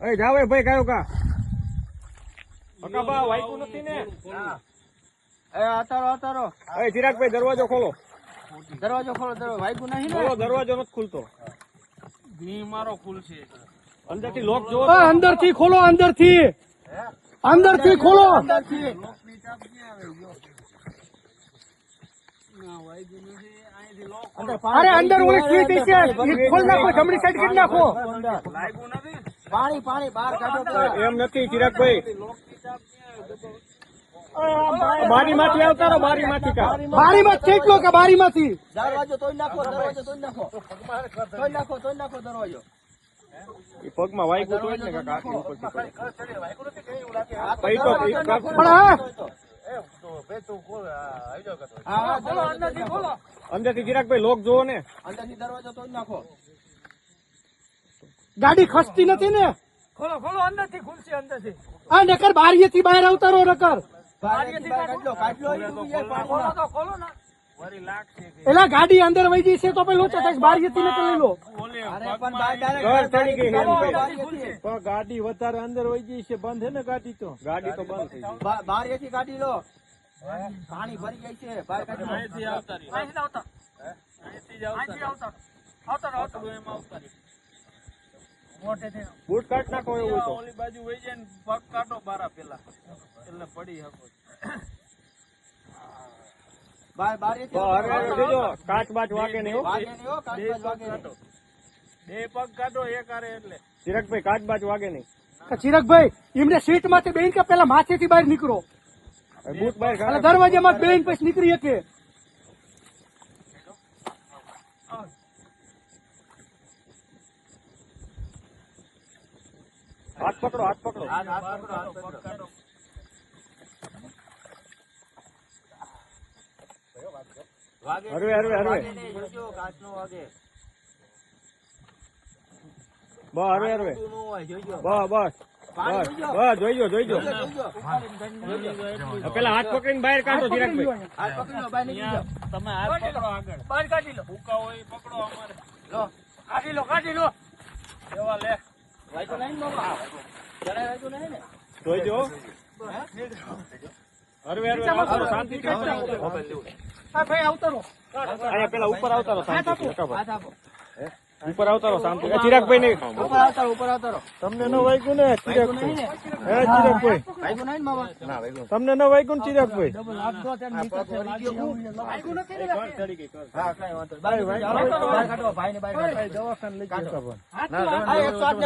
એ જાવે ભાઈ કયો કા બા વાઈકું નથી ને એ આતારો એ ચિરાગભાઈ દરવાજો ખોલો વાઈકું નહીં ને ખોલો દરવાજો નથી ખુલતો મારો ખુલશે અંદરથી લોક જો અંદરથી ખોલો અંદરથી ખોલો અરે અંદર ઓલી સ્વીટ છે ખોલ નાખો જમણી સાઈડ કરી નાખો પાણી બહાર કાઢો એમ નથી ચિરાગભાઈ બારીમાંથી આવતા રહો બારીમાંથી કા બારીમાં કેટલો કે બારીમાંથી દરવાજો તોડી નાખો દરવાજો એ પગમાં વાઈકું તો જ ને કાકા આટલી ઉપરથી પડે. પણ હા અંદરથી ચિરાગભાઈ લોક જોવો ને અંદરથી દરવાજો તોડી નાખો ગાડી ખસતી નથી ને ખોલો અંદરથી ખુલશે અંદરથી આ નકર બારીએથી બહાર આવતા રહો નકર ખોલો ને વરી લાગશે એલા ગાડી અંદર વહી જઈ છે તો પેલો લોચો થાય બારીએથી નકર લઈ લો ઘર ચડી ગઈ પણ ગાડી વધારે અંદર વહી ગઈ છે બંધ છે ને ગાડી તો ગાડી તો બંધ થઈ ગઈ બારીએથી ગાડી લો પાણી ભરી જાય છે બહાર કાઢો અહીંથી આવતા રહ્યો અહીંથી આવતા એમ આવતા રહ્યો મોટેથી બૂટ કાઢ નાખો એવું તો ઓલી બાજુ વહી જાય ને પગ કાઢો બારા પેલા એટલે પડી શકો અરે જોજો કાચ બાચ વાગે નહીં હો બે પગ કાઢો એક આરે એટલે ચિરાગભાઈ કાચ બાચ વાગે નહીં ચિરાગભાઈ એમને સીટ માંથી બેન કે પેલા માથેથી બહાર નીકળો બૂટ બહાર એટલે દરવાજામાં બેન પછી નીકળી શકે હાથ પકડો હરવે બસ હરવે બસ જોઈજો પેલા હાથ પકડીને બહાર કાઢો ચિરાગભાઈ તમે હાથ પકડો આગળ બહાર કાઢી લો ભૂકા હોય એ પકડો અમારે લો કાઢી લો એવા લે જોઈજો હરવે શાંતિથી ભાઈ આવતા રહો અહીંયા પેલા ઉપર આવતા રહો શાંતિથી ઉપર આવતા રહો શાંતિ ચિરાગભાઈ નહીં ઉપર આવતા રહો તમને ન વાગ્યું ને ચિરાગભાઈ તમને ન વાગ્યું ને ચિરાગભાઈ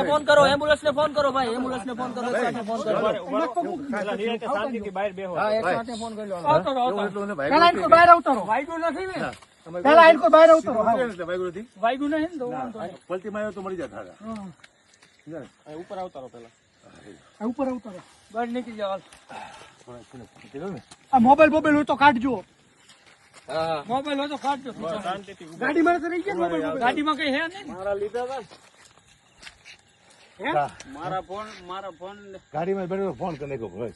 ફોન કરો એમ્બ્યુલન્સ ને ફોન કરો ભાઈ એમ્બ્યુલન્સ ને ફોન કરો શાંતિથી બહાર બેહો ફોન કરી લો પેલા ઇनको બહાર આવતા રહો વાગ્યું નથી ને પેલા ઇनको બહાર આવતા રહો વાગ્યું નહીં ને પલટી માર્યો તો મળી જાય ઉપર આવતા રહો પેલા ઉપર આવતા રહો બહાર નીકળી જાવ આ મોબાઈલ હોય તો કાઢજો મોબાઈલ હોય તો કાઢજો શાંતિથી ગાડીમાં તો રહી ગયા મોબાઈલ ગાડીમાં કઈ હે નહીં મારા લીધા હતા મારા ફોન ગાડીમાં બેઠો ફોન કરી નાખ્યો